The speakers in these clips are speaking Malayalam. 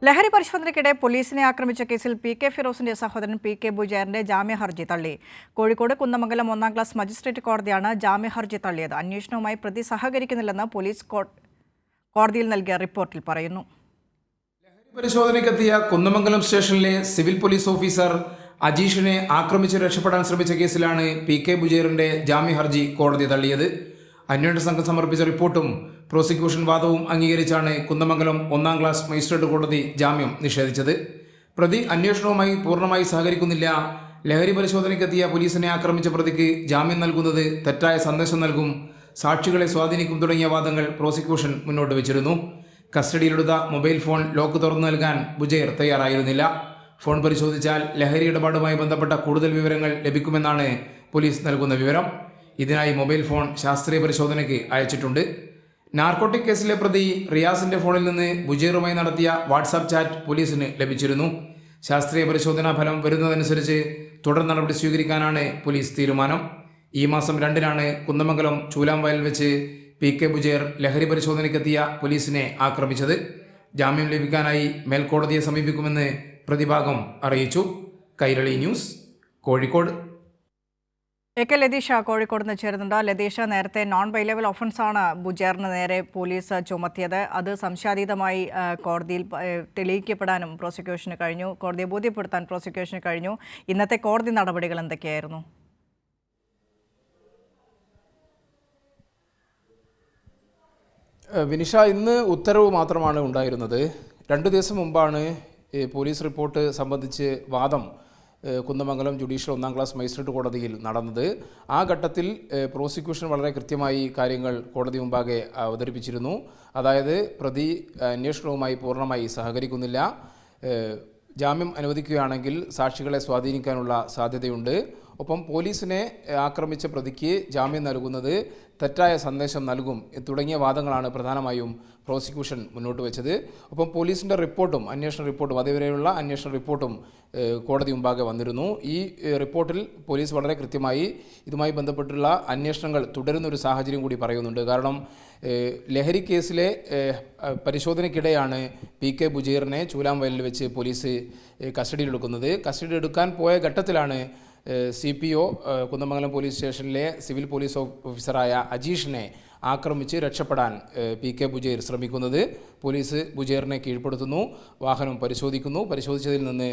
ലഹരി പരിശോധനയ്ക്കിടെ പോലീസിനെ ആക്രമിച്ച കേസിൽ പി.കെ. ഫിറോസിന്റെ സഹോദരൻ പി.കെ. ബുജേറിന്റെ ജാമ്യ ഹർജി തള്ളി. കോഴിക്കോട് കുന്നമംഗലം 1-ാം ക്ലാസ് മജിസ്ട്രേറ്റ് കോടതിയാണ് ജാമ്യ ഹർജി തള്ളിയത്. അന്വേഷണവുമായി പ്രതി സഹകരിക്കുന്നില്ലെന്ന് പോലീസ് കോടതിയിൽ നൽകിയ റിപ്പോർട്ടിൽ പറയുന്നു. ലഹരി പരിശോധനയ്ക്കെത്തിയ കുന്നമംഗലം സ്റ്റേഷനിലെ സിവിൽ പോലീസ് ഓഫീസർ അജീഷിനെ ആക്രമിച്ച് രക്ഷപ്പെടാൻ ശ്രമിച്ച കേസിലാണ് പി.കെ. ബുജേറിന്റെ ജാമ്യ ഹർജി കോടതി തള്ളിയത്. അന്വേഷണ സംഘം സമർപ്പിച്ച റിപ്പോർട്ടും പ്രോസിക്യൂഷൻ വാദവും അംഗീകരിച്ചാണ് കുന്നമംഗലം 1-ാം ക്ലാസ് മജിസ്ട്രേറ്റ് കോടതി ജാമ്യം നിഷേധിച്ചത്. പ്രതി അന്വേഷണവുമായി പൂർണ്ണമായി സഹകരിക്കുന്നില്ല, ലഹരി പരിശോധനയ്ക്കെത്തിയ പോലീസിനെ ആക്രമിച്ച പ്രതിക്ക് ജാമ്യം നൽകുന്നത് തെറ്റായ സന്ദേശം നൽകും, സാക്ഷികളെ സ്വാധീനിക്കും തുടങ്ങിയ വാദങ്ങൾ പ്രോസിക്യൂഷൻ മുന്നോട്ട് വെച്ചിരുന്നു. കസ്റ്റഡിയിലെടുത്ത മൊബൈൽ ഫോൺ ലോക്ക് തുറന്നു നൽകാൻ ബുജേർ തയ്യാറായിരുന്നില്ല. ഫോൺ പരിശോധിച്ചാൽ ലഹരി ഇടപാടുമായി ബന്ധപ്പെട്ട കൂടുതൽ വിവരങ്ങൾ ലഭിക്കുമെന്നാണ് പോലീസ് നൽകുന്ന വിവരം. ഇതിനായി മൊബൈൽ ഫോൺ ശാസ്ത്രീയ പരിശോധനയ്ക്ക് അയച്ചിട്ടുണ്ട്. നാർക്കോട്ടിക് കേസിലെ പ്രതി റിയാസിന്റെ ഫോണിൽ നിന്ന് ബുജേറുമായി നടത്തിയ വാട്സാപ്പ് ചാറ്റ് പോലീസിന് ലഭിച്ചിരുന്നു. ശാസ്ത്രീയ പരിശോധനാ ഫലം വരുന്നതനുസരിച്ച് തുടർ നടപടി സ്വീകരിക്കാനാണ് പോലീസ് തീരുമാനം. ഈ മാസം 2-നാണ് കുന്നമംഗലം ചൂലാംവയൽ വെച്ച് പി.കെ. ബുജേർ ലഹരി പരിശോധനയ്ക്കെത്തിയ പോലീസിനെ ആക്രമിച്ചത്. ജാമ്യം ലഭിക്കാനായി മേൽക്കോടതിയെ സമീപിക്കുമെന്ന് പ്രതിഭാഗം അറിയിച്ചു. കൈരളി ന്യൂസ്, കോഴിക്കോട്. എ.കെ. ലതീഷ കോഴിക്കോട് നിന്ന് ചേരുന്നുണ്ട്. ലതീഷ, നേരത്തെ നോൺ ബൈലേബൽ ഒഫൻസാണ് ബുജേറിന് നേരെ പോലീസ് ചുമത്തിയത്. അത് സംശയാതീതമായി കോടതിയിൽ തെളിയിക്കപ്പെടാനും പ്രോസിക്യൂഷന് കഴിഞ്ഞു, കോടതിയെ ബോധ്യപ്പെടുത്താൻ പ്രോസിക്യൂഷന് കഴിഞ്ഞു. ഇന്നത്തെ കോടതി നടപടികൾ എന്തൊക്കെയായിരുന്നു? വിനിഷ, ഇന്ന് ഉത്തരവ് മാത്രമാണ് ഉണ്ടായിരുന്നത്. 2 ദിവസം മുമ്പാണ് പോലീസ് റിപ്പോർട്ട് സംബന്ധിച്ച് വാദം കുന്നമംഗലം ജുഡീഷ്യൽ 1-ാം ക്ലാസ് മജിസ്ട്രേറ്റ് കോടതിയിൽ നടന്നത്. ആ ഘട്ടത്തിൽ പ്രോസിക്യൂഷൻ വളരെ കൃത്യമായി കാര്യങ്ങൾ കോടതി മുമ്പാകെ അവതരിപ്പിച്ചിരുന്നു. അതായത് പ്രതി അന്വേഷണവുമായി പൂർണ്ണമായി സഹകരിക്കുന്നില്ല, ജാമ്യം അനുവദിക്കുകയാണെങ്കിൽ സാക്ഷികളെ സ്വാധീനിക്കാനുള്ള സാധ്യതയുണ്ട്, ഒപ്പം പോലീസിനെ ആക്രമിച്ച പ്രതിക്ക് ജാമ്യം നൽകുന്നത് തെറ്റായ സന്ദേശം നൽകും തുടങ്ങിയ വാദങ്ങളാണ് പ്രധാനമായും പ്രോസിക്യൂഷൻ മുന്നോട്ട് വെച്ചത്. ഒപ്പം പോലീസിൻ്റെ റിപ്പോർട്ടും അന്വേഷണ റിപ്പോർട്ടും അതുവരെയുള്ള അന്വേഷണ റിപ്പോർട്ടും കോടതി മുമ്പാകെ വന്നിരുന്നു. ഈ റിപ്പോർട്ടിൽ പോലീസ് വളരെ കൃത്യമായി ഇതുമായി ബന്ധപ്പെട്ടുള്ള അന്വേഷണങ്ങൾ തുടരുന്നൊരു സാഹചര്യം കൂടി പറയുന്നുണ്ട്. കാരണം ലഹരി കേസിലെ പരിശോധനയ്ക്കിടെയാണ് പി.കെ. ബുജേറിനെ ചൂലാംവയലിൽ വെച്ച് പോലീസ് കസ്റ്റഡിയിലെടുക്കുന്നത്. കസ്റ്റഡിയിലെടുക്കാൻ പോയ ഘട്ടത്തിലാണ് CPO കുന്നമംഗലം പോലീസ് സ്റ്റേഷനിലെ സിവിൽ പോലീസ് ഓഫീസറായ അജീഷിനെ ആക്രമിച്ച് രക്ഷപ്പെടാൻ പി.കെ. ബുജേർ ശ്രമിക്കുന്നത്. പോലീസ് ബുജേറിനെ കീഴ്പ്പെടുത്തുന്നു, വാഹനം പരിശോധിക്കുന്നു. പരിശോധിച്ചതിൽ നിന്ന്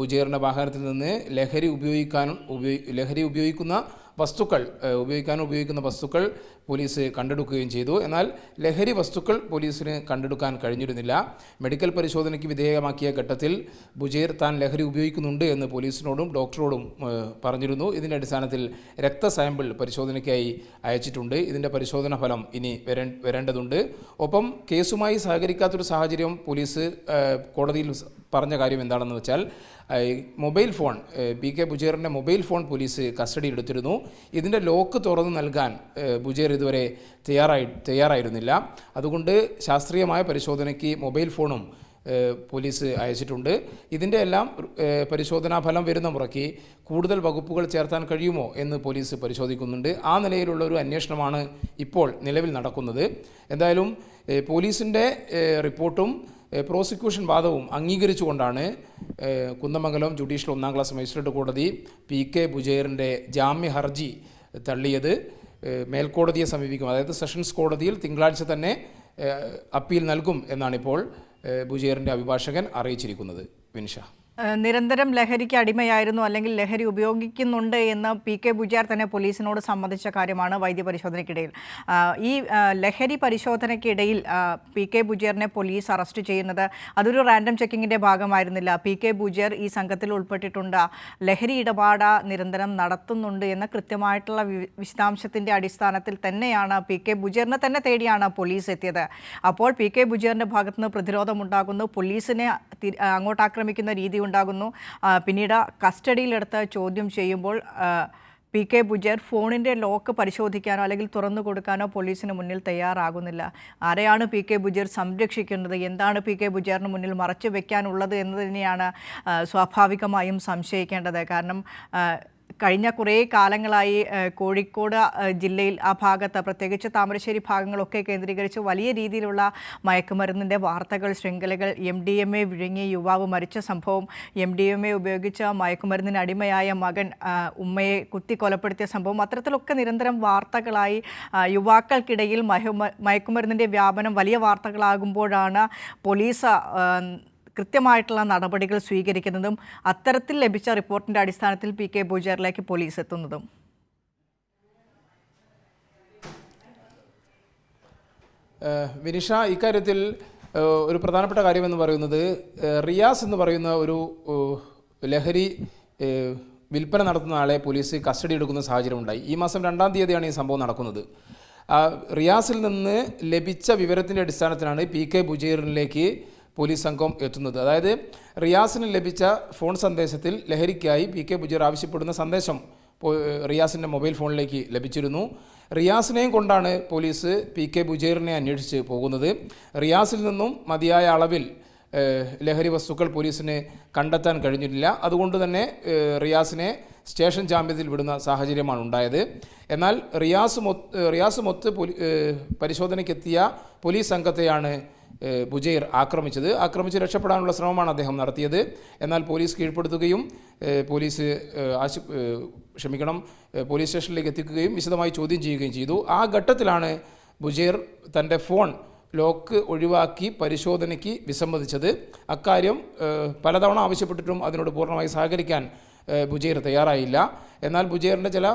ബുജേറിൻ്റെ വാഹനത്തിൽ നിന്ന് ലഹരി ഉപയോഗിക്കുന്ന വസ്തുക്കൾ പോലീസ് കണ്ടെടുക്കുകയും ചെയ്തു. എന്നാൽ ലഹരി വസ്തുക്കൾ പോലീസിന് കണ്ടെടുക്കാൻ കഴിഞ്ഞിരുന്നില്ല. മെഡിക്കൽ പരിശോധനയ്ക്ക് വിധേയമാക്കിയ ഘട്ടത്തിൽ ബുജേർ താൻ ലഹരി ഉപയോഗിക്കുന്നുണ്ട് എന്ന് പോലീസിനോടും ഡോക്ടറോടും പറഞ്ഞിരുന്നു. ഇതിൻ്റെ അടിസ്ഥാനത്തിൽ രക്തസാമ്പിൾ പരിശോധനയ്ക്കായി അയച്ചിട്ടുണ്ട്. ഇതിൻ്റെ പരിശോധനാ ഫലം ഇനി വരേണ്ടതുണ്ട്. ഒപ്പം കേസുമായി സഹകരിക്കാത്തൊരു സാഹചര്യം പോലീസ് കോടതിയിൽ പറഞ്ഞ കാര്യം എന്താണെന്ന് വെച്ചാൽ, മൊബൈൽ ഫോൺ പി.കെ. ബുജേറിൻ്റെ മൊബൈൽ ഫോൺ പോലീസ് കസ്റ്റഡിയിൽ എടുത്തിരുന്നു. ഇതിൻ്റെ ലോക്ക് തുറന്നു നൽകാൻ ബുജേർ ഇതുവരെ തയ്യാറായിരുന്നില്ല. അതുകൊണ്ട് ശാസ്ത്രീയമായ പരിശോധനയ്ക്ക് മൊബൈൽ ഫോണും പോലീസ് അയച്ചിട്ടുണ്ട്. ഇതിൻ്റെ എല്ലാം പരിശോധനാ ഫലം വരുന്ന മുറയ്ക്ക് കൂടുതൽ വകുപ്പുകൾ ചേർത്താൻ കഴിയുമോ എന്ന് പോലീസ് പരിശോധിക്കുന്നുണ്ട്. ആ നിലയിലുള്ള ഒരു അന്വേഷണമാണ് ഇപ്പോൾ നിലവിൽ നടക്കുന്നത്. എന്തായാലും പോലീസിൻ്റെ റിപ്പോർട്ടും പ്രോസിക്യൂഷൻ വാദവും അംഗീകരിച്ചുകൊണ്ടാണ് കുന്നമംഗലം ജുഡീഷ്യൽ 1-ാം ക്ലാസ് മജിസ്ട്രേറ്റ് കോടതി പി.കെ. ബുജേറിൻ്റെ ജാമ്യ ഹർജി തള്ളിയത്. മേൽക്കോടതിയെ സമീപിക്കും, അതായത് സെഷൻസ് കോടതിയിൽ തിങ്കളാഴ്ച തന്നെ അപ്പീൽ നൽകും എന്നാണിപ്പോൾ ബുജേറിൻ്റെ അഭിഭാഷകൻ അറിയിച്ചിരിക്കുന്നത്. വിനിഷ, നിരന്തരം ലഹരിക്ക് അടിമയായിരുന്നു, അല്ലെങ്കിൽ ലഹരി ഉപയോഗിക്കുന്നുണ്ട് എന്ന് പി.കെ. ബുജേർ തന്നെ പോലീസിനോട് സമ്മതിച്ച കാര്യമാണ് വൈദ്യപരിശോധനയ്ക്കിടയിൽ. ഈ ലഹരി പരിശോധനയ്ക്കിടയിൽ പി.കെ. ബുജേറിനെ പോലീസ് അറസ്റ്റ് ചെയ്യുന്നത് അതൊരു റാൻഡം ചെക്കിങ്ങിൻ്റെ ഭാഗമായിരുന്നില്ല. പി.കെ. ബുജേർ ഈ സംഘത്തിൽ ഉൾപ്പെട്ടിട്ടുണ്ട്, ലഹരി ഇടപാട് നിരന്തരം നടത്തുന്നുണ്ട് എന്ന കൃത്യമായിട്ടുള്ള വിശദാംശത്തിൻ്റെ അടിസ്ഥാനത്തിൽ തന്നെയാണ് പി.കെ. ബുജേറിനെ തന്നെ തേടിയാണ് പോലീസ് എത്തിയത്. അപ്പോൾ പി.കെ. ബുജേറിൻ്റെ ഭാഗത്തുനിന്ന് പ്രതിരോധമുണ്ടാകുന്നു, പോലീസിനെ അങ്ങോട്ട് ആക്രമിക്കുന്ന രീതി ഉണ്ടാകുന്നു. പിന്നീട് കസ്റ്റഡിയിലെടുത്ത് ചോദ്യം ചെയ്യുമ്പോൾ പി.കെ. ബുജേർ ഫോണിൻ്റെ ലോക്ക് പരിശോധിക്കാനോ അല്ലെങ്കിൽ തുറന്നു കൊടുക്കാനോ പോലീസിന് മുന്നിൽ തയ്യാറാകുന്നില്ല. ആരെയാണ് പി.കെ. ബുജേർ സംരക്ഷിക്കുന്നത്, എന്താണ് പി.കെ. ബുജേറിന് മുന്നിൽ മറച്ചു വെക്കാനുള്ളത് എന്ന് തന്നെയാണ് സ്വാഭാവികമായും സംശയിക്കേണ്ടത്. കാരണം കഴിഞ്ഞ കുറേ കാലങ്ങളായി കോഴിക്കോട് ജില്ലയിൽ ആ ഭാഗത്ത് പ്രത്യേകിച്ച് താമരശ്ശേരി ഭാഗങ്ങളൊക്കെ കേന്ദ്രീകരിച്ച് വലിയ രീതിയിലുള്ള മയക്കുമരുന്നിൻ്റെ വാർത്തകൾ, ശൃംഖലകൾ, MDMA വിഴുങ്ങിയ യുവാവ് മരിച്ച സംഭവം, MDMA ഉപയോഗിച്ച മയക്കുമരുന്നിന് അടിമയായ മകൻ ഉമ്മയെ കുത്തിക്കൊലപ്പെടുത്തിയ സംഭവം, അത്തരത്തിലൊക്കെ നിരന്തരം വാർത്തകളായി യുവാക്കൾക്കിടയിൽ മയക്കുമരുന്നിൻ്റെ വ്യാപനം വലിയ വാർത്തകളാകുമ്പോഴാണ് പോലീസ് കൃത്യമായിട്ടുള്ള നടപടികൾ സ്വീകരിക്കുന്നതും അത്തരത്തിൽ ലഭിച്ച റിപ്പോർട്ടിൻ്റെ അടിസ്ഥാനത്തിൽ PK ബുജേറിലേക്ക് പോലീസ് എത്തുന്നതും. വിനിഷ, ഇക്കാര്യത്തിൽ ഒരു പ്രധാനപ്പെട്ട കാര്യമെന്ന് പറയുന്നത് റിയാസ് എന്ന് പറയുന്ന ഒരു ലഹരി വിൽപ്പന നടത്തുന്ന ആളെ പോലീസ് കസ്റ്റഡി എടുക്കുന്ന സാഹചര്യമുണ്ടായി. ഈ മാസം 2-ാം തീയതിയാണ് ഈ സംഭവം നടക്കുന്നത്. റിയാസിൽ നിന്ന് ലഭിച്ച വിവരത്തിൻ്റെ അടിസ്ഥാനത്തിലാണ് PK ബുജേറിലേക്ക് പോലീസ് സംഘം എത്തുന്നത്. അതായത് റിയാസിന് ലഭിച്ച ഫോൺ സന്ദേശത്തിൽ ലഹരിക്കായി PK ബുജേർ ആവശ്യപ്പെടുന്ന സന്ദേശം റിയാസിൻ്റെ മൊബൈൽ ഫോണിലേക്ക് ലഭിച്ചിരുന്നു. റിയാസിനെയും കൊണ്ടാണ് പോലീസ് PK ബുജേറിനെ അന്വേഷിച്ച് പോകുന്നത്. റിയാസിൽ നിന്നും മതിയായ അളവിൽ ലഹരി വസ്തുക്കൾ പോലീസിന് കണ്ടെത്താൻ കഴിഞ്ഞിട്ടില്ല. അതുകൊണ്ട് തന്നെ റിയാസിനെ സ്റ്റേഷൻ ജാമ്യത്തിൽ വിടുന്ന സാഹചര്യമാണ് ഉണ്ടായത്. എന്നാൽ റിയാസ് മൊത്ത് പരിശോധനയ്ക്കെത്തിയ പോലീസ് സംഘത്തെയാണ് ബുജൈർ ആക്രമിച്ച് രക്ഷപ്പെടാനുള്ള ശ്രമമാണ് അദ്ദേഹം നടത്തിയത്. എന്നാൽ പോലീസ് കീഴ്പ്പെടുത്തുകയും പോലീസ് പോലീസ് സ്റ്റേഷനിലേക്ക് എത്തിക്കുകയും വിശദമായി ചോദ്യം ചെയ്യുകയും ചെയ്തു. ആ ഘട്ടത്തിലാണ് ബുജൈർ തൻ്റെ ഫോൺ ലോക്ക് ഒഴിവാക്കി പരിശോധനയ്ക്ക് വിസമ്മതിച്ചത്. അക്കാര്യം പലതവണ ആവശ്യപ്പെട്ടിട്ടും അതിനോട് പൂർണ്ണമായി സഹകരിക്കാൻ ബുജൈർ തയ്യാറായില്ല. എന്നാൽ ബുജൈറിൻ്റെ ചില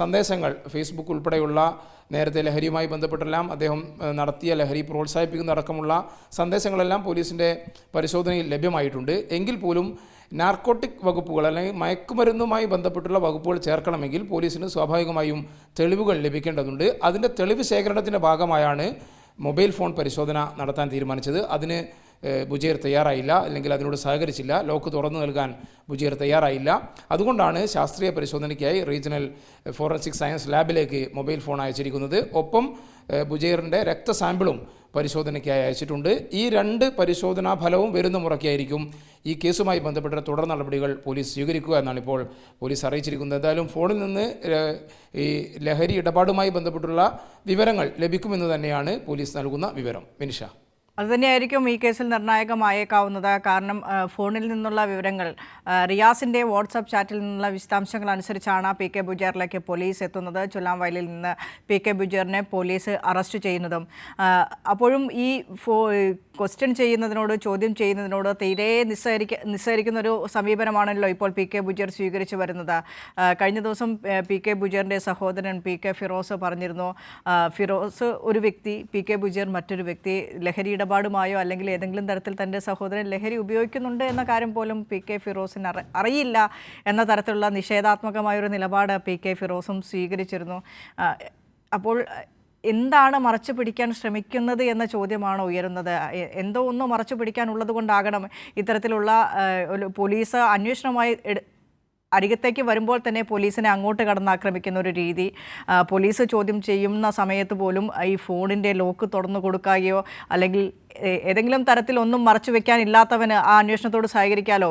സന്ദേശങ്ങൾ ഫേസ്ബുക്ക് ഉൾപ്പെടെയുള്ള നേരത്തെ ലഹരിയുമായി ബന്ധപ്പെട്ടെല്ലാം അദ്ദേഹം നടത്തിയ ലഹരി പ്രോത്സാഹിപ്പിക്കുന്ന അടക്കമുള്ള സന്ദേശങ്ങളെല്ലാം പോലീസിൻ്റെ പരിശോധനയിൽ ലഭ്യമായിട്ടുണ്ട്. എങ്കിൽ പോലും നാർക്കോട്ടിക് വകുപ്പുകൾ അല്ലെങ്കിൽ മയക്കുമരുന്നുമായി ബന്ധപ്പെട്ടുള്ള വകുപ്പുകൾ ചേർക്കണമെങ്കിൽ പോലീസിന് സ്വാഭാവികമായും തെളിവുകൾ ലഭിക്കേണ്ടതുണ്ട്. അതിൻ്റെ തെളിവ് ശേഖരണത്തിൻ്റെ ഭാഗമായാണ് മൊബൈൽ ഫോൺ പരിശോധന നടത്താൻ തീരുമാനിച്ചത്. അതിന് ബുജൈർ തയ്യാറായില്ല, അല്ലെങ്കിൽ അതിനോട് സഹകരിച്ചില്ല. ലോക്ക് തുറന്നു നൽകാൻ ബുജൈർ തയ്യാറായില്ല. അതുകൊണ്ടാണ് ശാസ്ത്രീയ പരിശോധനയ്ക്കായി റീജിയണൽ ഫോറൻസിക് സയൻസ് ലാബിലേക്ക് മൊബൈൽ ഫോൺ അയച്ചിരിക്കുന്നത്. ഒപ്പം ബുജൈറിൻ്റെ രക്തസാമ്പിളും പരിശോധനയ്ക്കായി അയച്ചിട്ടുണ്ട്. ഈ 2 പരിശോധനാ ഫലവും വരുന്ന മുറയ്ക്കായിരിക്കും ഈ കേസുമായി ബന്ധപ്പെട്ട തുടർ നടപടികൾ പോലീസ് സ്വീകരിക്കുക എന്നാണ് ഇപ്പോൾ പോലീസ് അറിയിച്ചിരിക്കുന്നത്. എന്തായാലും ഫോണിൽ നിന്ന് ഈ ലഹരി ഇടപാടുമായി ബന്ധപ്പെട്ടുള്ള വിവരങ്ങൾ ലഭിക്കുമെന്ന് തന്നെയാണ് പോലീസ് നൽകുന്ന വിവരം. വിനിഷ, അതുതന്നെയായിരിക്കും ഈ കേസിൽ നിർണായകമായേക്കാവുന്നത്. കാരണം ഫോണിൽ നിന്നുള്ള വിവരങ്ങൾ, റിയാസിൻ്റെ വാട്സാപ്പ് ചാറ്റിൽ നിന്നുള്ള വിശദാംശങ്ങൾ അനുസരിച്ചാണ് PK ബുജേറിലേക്ക് പോലീസ് എത്തുന്നത്. ചുലാംവയലിൽ നിന്ന് PK ബുജേറിനെ പോലീസ് അറസ്റ്റ് ചെയ്യുന്നതും. അപ്പോഴും ഈ ക്വസ്റ്റ്യൻ ചെയ്യുന്നതിനോട്, ചോദ്യം ചെയ്യുന്നതിനോട് തീരെ നിസ്സഹരിക്കുന്നൊരു സമീപനമാണല്ലോ ഇപ്പോൾ PK ബുജേർ സ്വീകരിച്ചു വരുന്നത്. കഴിഞ്ഞ ദിവസം PK ബുജേറിൻ്റെ സഹോദരൻ PK ഫിറോസ് പറഞ്ഞിരുന്നു, ഫിറോസ് ഒരു വ്യക്തി, PK ബുജേർ മറ്റൊരു വ്യക്തി, ലഹരി ഇടപാടുമായോ അല്ലെങ്കിൽ ഏതെങ്കിലും തരത്തിൽ തൻ്റെ സഹോദരൻ ലഹരി ഉപയോഗിക്കുന്നുണ്ട് എന്ന കാര്യം പോലും PK ഫിറോസിന് അറിയില്ല എന്ന തരത്തിലുള്ള നിഷേധാത്മകമായൊരു നിലപാട് PK ഫിറോസും സ്വീകരിച്ചിരുന്നു. അപ്പോൾ എന്താണ് മറച്ചു പിടിക്കാൻ ശ്രമിക്കുന്നത് എന്ന ചോദ്യമാണ് ഉയരുന്നത്. എന്തോ ഒന്ന് മറച്ചു പിടിക്കാനുള്ളത് കൊണ്ടാകണം ഇത്തരത്തിലുള്ള പോലീസ് അന്വേഷണമായി അരികത്തേക്ക് വരുമ്പോൾ തന്നെ പോലീസിനെ അങ്ങോട്ട് കടന്നാക്രമിക്കുന്ന ഒരു രീതി. പോലീസ് ചോദ്യം ചെയ്യുന്ന സമയത്ത് പോലും ഈ ഫോണിൻ്റെ ലോക്ക് തുറന്നു കൊടുക്കുകയോ അല്ലെങ്കിൽ ഏതെങ്കിലും തരത്തിൽ ഒന്നും മറച്ചു വെക്കാനില്ലാത്തവന് ആ അന്വേഷണത്തോട് സഹകരിക്കാമല്ലോ.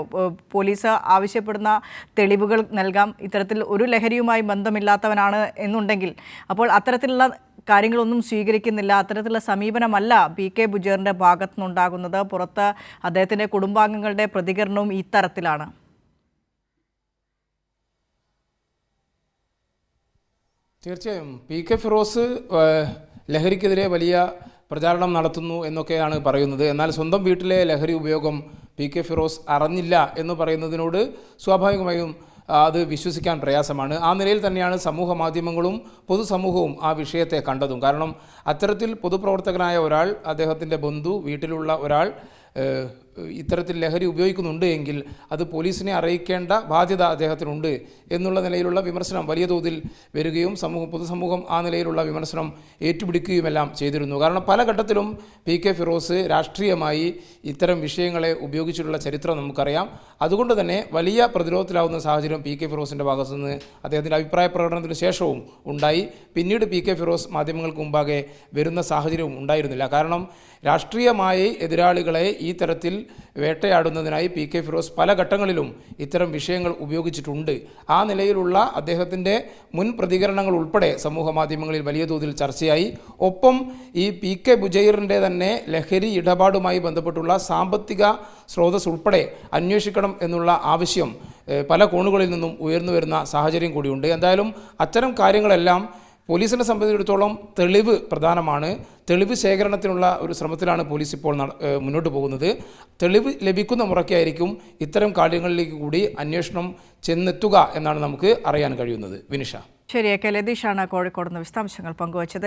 പോലീസ് ആവശ്യപ്പെടുന്ന തെളിവുകൾ നൽകാം. ഇത്തരത്തിൽ ഒരു ലഹരിയുമായി ബന്ധമില്ലാത്തവനാണ് എന്നുണ്ടെങ്കിൽ അപ്പോൾ അത്തരത്തിലുള്ള കാര്യങ്ങളൊന്നും സ്വീകരിക്കുന്നില്ല. അത്തരത്തിലുള്ള സമീപനമല്ല PK ബുജേറിൻ്റെ ഭാഗത്തു നിന്നുണ്ടാകുന്നത്. പുറത്ത് അദ്ദേഹത്തിൻ്റെ കുടുംബാംഗങ്ങളുടെ പ്രതികരണവും ഇത്തരത്തിലാണ്. തീർച്ചയായും PK ഫിറോസ് ലഹരിക്കെതിരെ വലിയ പ്രചാരണം നടത്തുന്നു എന്നൊക്കെയാണ് പറയുന്നത്. എന്നാൽ സ്വന്തം വീട്ടിലെ ലഹരി ഉപയോഗം PK ഫിറോസ് അറിഞ്ഞില്ല എന്ന് പറയുന്നതിനോട് സ്വാഭാവികമായും അത് വിശ്വസിക്കാൻ പ്രയാസമാണ്. ആ നിലയിൽ തന്നെയാണ് സമൂഹ മാധ്യമങ്ങളും പൊതുസമൂഹവും ആ വിഷയത്തെ കണ്ടതും. കാരണം അത്തരത്തിൽ പൊതുപ്രവർത്തകനായ ഒരാൾ, അദ്ദേഹത്തിൻ്റെ ബന്ധു, വീട്ടിലുള്ള ഒരാൾ ഇത്തരത്തിൽ ലഹരി ഉപയോഗിക്കുന്നുണ്ട് എങ്കിൽ അത് പോലീസിനെ അറിയിക്കേണ്ട ബാധ്യത അദ്ദേഹത്തിനുണ്ട് എന്നുള്ള നിലയിലുള്ള വിമർശനം വലിയ തോതിൽ വരികയും പൊതുസമൂഹം ആ നിലയിലുള്ള വിമർശനം ഏറ്റുപിടിക്കുകയുമെല്ലാം ചെയ്തിരുന്നു. കാരണം പല ഘട്ടത്തിലും PK ഫിറോസ് രാഷ്ട്രീയമായി ഇത്തരം വിഷയങ്ങളെ ഉപയോഗിച്ചിട്ടുള്ള ചരിത്രം നമുക്കറിയാം. അതുകൊണ്ട് തന്നെ വലിയ പ്രതിരോധത്തിലാവുന്ന സാഹചര്യം PK ഫിറോസിൻ്റെ ഭാഗത്തു നിന്ന് അദ്ദേഹത്തിൻ്റെ അഭിപ്രായ പ്രകടനത്തിന് ശേഷവും ഉണ്ടായി. പിന്നീട് PK ഫിറോസ് മാധ്യമങ്ങൾക്ക് മുമ്പാകെ വരുന്ന സാഹചര്യവും ഉണ്ടായിരുന്നില്ല. കാരണം രാഷ്ട്രീയമായി എതിരാളികളെ ഈ തരത്തിൽ വേട്ടയാടുന്നതിനായി PK ഫിറോസ് പല ഘട്ടങ്ങളിലും ഇത്തരം വിഷയങ്ങൾ ഉപയോഗിച്ചിട്ടുണ്ട്. ആ നിലയിലുള്ള അദ്ദേഹത്തിൻ്റെ മുൻ പ്രതികരണങ്ങൾ ഉൾപ്പെടെ സമൂഹ മാധ്യമങ്ങളിൽ വലിയ തോതിൽ ചർച്ചയായി. ഒപ്പം ഈ PK ബുജൈറിൻ്റെ തന്നെ ലഹരി ഇടപാടുമായി ബന്ധപ്പെട്ടുള്ള സാമ്പത്തിക സ്രോതസ് ഉൾപ്പെടെ അന്വേഷിക്കണം എന്നുള്ള ആവശ്യം പല കോണുകളിൽ നിന്നും ഉയർന്നു വരുന്ന സാഹചര്യം കൂടിയുണ്ട്. എന്തായാലും അത്തരം കാര്യങ്ങളെല്ലാം പോലീസിനെ സംബന്ധിച്ചിടത്തോളം തെളിവ് പ്രധാനമാണ്. തെളിവ് ശേഖരണത്തിനുള്ള ഒരു ശ്രമത്തിലാണ് പോലീസ് ഇപ്പോൾ മുന്നോട്ട് പോകുന്നത്. തെളിവ് ലഭിക്കുന്ന മുറയ്ക്കായിരിക്കും ഇത്തരം കാര്യങ്ങളിലേക്ക് കൂടി അന്വേഷണം ചെന്നെത്തുക എന്നാണ് നമുക്ക് അറിയാൻ കഴിയുന്നത്. വിനിഷ. ശരി, ലതീഷാണ് കോഴിക്കോട് നിന്ന് വിശദാംശങ്ങൾ പങ്കുവച്ചത്.